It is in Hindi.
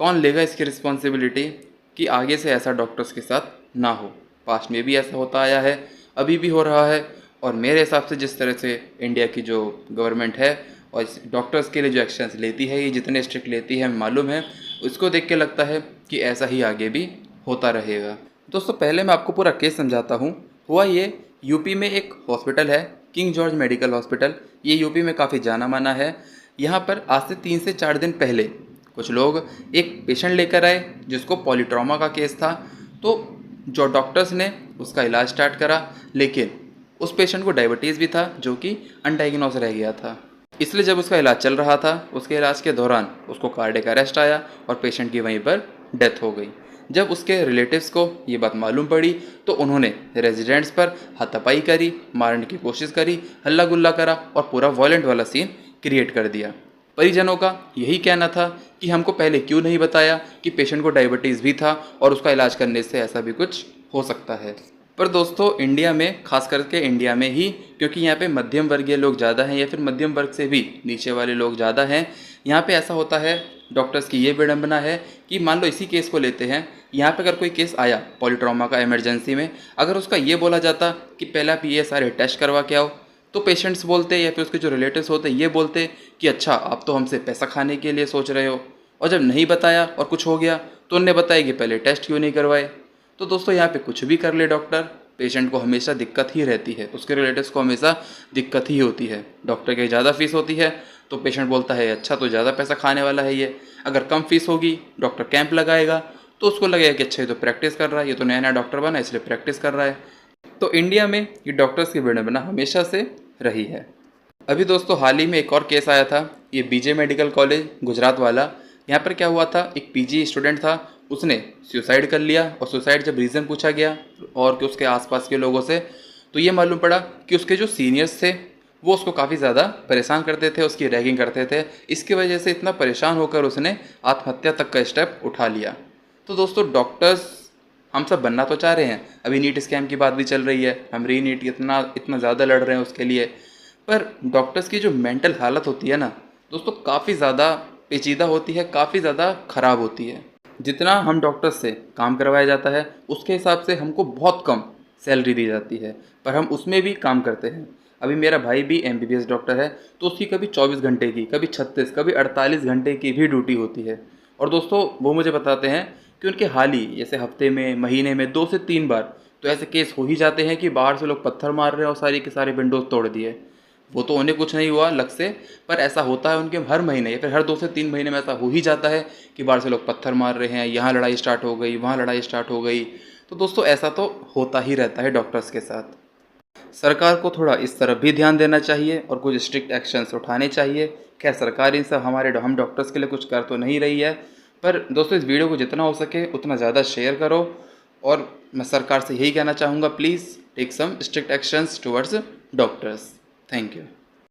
कौन लेगा इसकी रिस्पॉन्सिबिलिटी कि आगे से ऐसा डॉक्टर्स के साथ ना हो। पास्ट में भी ऐसा होता आया है, अभी भी हो रहा है। और मेरे हिसाब से जिस तरह से इंडिया की जो गवर्नमेंट है और इस डॉक्टर्स के लिए जो एक्शंस लेती है, ये जितने स्ट्रिक्ट लेती है, मालूम है, उसको देख के लगता है कि ऐसा ही आगे भी होता रहेगा। दोस्तों पहले मैं आपको पूरा केस समझाता हूँ। हुआ ये, यूपी में एक हॉस्पिटल है, किंग जॉर्ज मेडिकल हॉस्पिटल। ये यूपी में काफ़ी जाना माना है। यहाँ पर आज से 3 से 4 दिन पहले कुछ लोग एक पेशेंट लेकर आए जिसको पॉलीट्रॉमा का केस था। तो जो डॉक्टर्स ने उसका इलाज स्टार्ट करा, लेकिन उस पेशेंट को डायबिटीज़ भी था जो कि अनडायग्नोस रह गया था। इसलिए जब उसका इलाज चल रहा था, उसके इलाज के दौरान उसको कार्डियक अरेस्ट आया और पेशेंट की वहीं पर डेथ हो गई। जब उसके रिलेटिव्स को ये बात मालूम पड़ी तो उन्होंने रेजिडेंट्स पर हाथापाई करी, मारने की कोशिश करी, हल्ला गुल्ला करा और पूरा वॉयलेंट वाला सीन क्रिएट कर दिया। परिजनों का यही कहना था कि हमको पहले क्यों नहीं बताया कि पेशेंट को डायबिटीज़ भी था और उसका इलाज करने से ऐसा भी कुछ हो सकता है। पर दोस्तों इंडिया में, खास करके इंडिया में ही, क्योंकि यहाँ पे मध्यम वर्गीय लोग ज़्यादा हैं या फिर मध्यम वर्ग से भी नीचे वाले लोग ज़्यादा हैं, यहाँ पे ऐसा होता है। डॉक्टर्स की ये विडंबना है कि मान लो इसी केस को लेते हैं, यहाँ पे अगर कोई केस आया पॉलीट्रॉमा का इमरजेंसी में, अगर उसका ये बोला जाता कि पहले आप ये सारे टेस्ट करवा के आओ, तो पेशेंट्स बोलते या फिर उसके जो रिलेटिव्स होते ये बोलते कि अच्छा आप तो हमसे पैसा खाने के लिए सोच रहे हो। और जब नहीं बताया और कुछ हो गया तो उनने बताया कि पहले टेस्ट क्यों नहीं करवाए। तो दोस्तों यहाँ पे कुछ भी कर ले डॉक्टर, पेशेंट को हमेशा दिक्कत ही रहती है, उसके रिलेटिव्स को हमेशा दिक्कत ही होती है। डॉक्टर की ज़्यादा फीस होती है तो पेशेंट बोलता है अच्छा तो ज़्यादा पैसा खाने वाला है ये। अगर कम फीस होगी, डॉक्टर कैंप लगाएगा, तो उसको लगेगा कि अच्छा ये तो प्रैक्टिस कर रहा है, ये तो नया नया डॉक्टर बना इसलिए प्रैक्टिस कर रहा है। तो इंडिया में ये डॉक्टर्स की विडंबना हमेशा से रही है। अभी दोस्तों हाल ही में एक और केस आया था, ये बीजे मेडिकल कॉलेज गुजरात वाला। यहाँ पर क्या हुआ था, एक पीजी स्टूडेंट था, उसने सुसाइड कर लिया। और सुसाइड जब रीज़न पूछा गया और कि उसके आसपास के लोगों से, तो ये मालूम पड़ा कि उसके जो सीनियर्स थे वो उसको काफ़ी ज़्यादा परेशान करते थे, उसकी रैगिंग करते थे। इसकी वजह से इतना परेशान होकर उसने आत्महत्या तक का स्टेप उठा लिया। तो दोस्तों डॉक्टर्स हम सब बनना तो चाह रहे हैं, अभी नीट स्कैम की बात भी चल रही है, हम री नीट इतना ज़्यादा लड़ रहे हैं उसके लिए। पर डॉक्टर्स की जो मेंटल हालत होती है ना दोस्तों, काफ़ी ज़्यादा पेचीदा होती है, काफ़ी ज़्यादा ख़राब होती है। जितना हम डॉक्टर्स से काम करवाया जाता है उसके हिसाब से हमको बहुत कम सैलरी दी जाती है, पर हम उसमें भी काम करते हैं। अभी मेरा भाई भी एमबीबीएस डॉक्टर है, तो उसकी कभी 24 घंटे की, कभी 36, कभी 48 घंटे की भी ड्यूटी होती है। और दोस्तों वो मुझे बताते हैं कि उनके हाल ही जैसे हफ्ते में, महीने में 2 से 3 बार तो ऐसे केस हो ही जाते हैं कि बाहर से लोग पत्थर मार रहे हैं और सारी के सारे विंडोज़ तोड़ दिए। वो तो उन्हें कुछ नहीं हुआ लग से, पर ऐसा होता है उनके हर महीने या फिर हर 2 से 3 महीने में ऐसा हो ही जाता है कि बाहर से लोग पत्थर मार रहे हैं, यहाँ लड़ाई स्टार्ट हो गई, वहाँ लड़ाई स्टार्ट हो गई। तो दोस्तों ऐसा तो होता ही रहता है डॉक्टर्स के साथ। सरकार को थोड़ा इस तरफ भी ध्यान देना चाहिए और कुछ स्ट्रिक्ट एक्शंस उठाने चाहिए। खैर सरकार इन सब हम डॉक्टर्स के लिए कुछ कर तो नहीं रही है, पर दोस्तों इस वीडियो को जितना हो सके उतना ज़्यादा शेयर करो। और मैं सरकार से यही कहना चाहूँगा, please take some strict actions towards doctors. Thank you.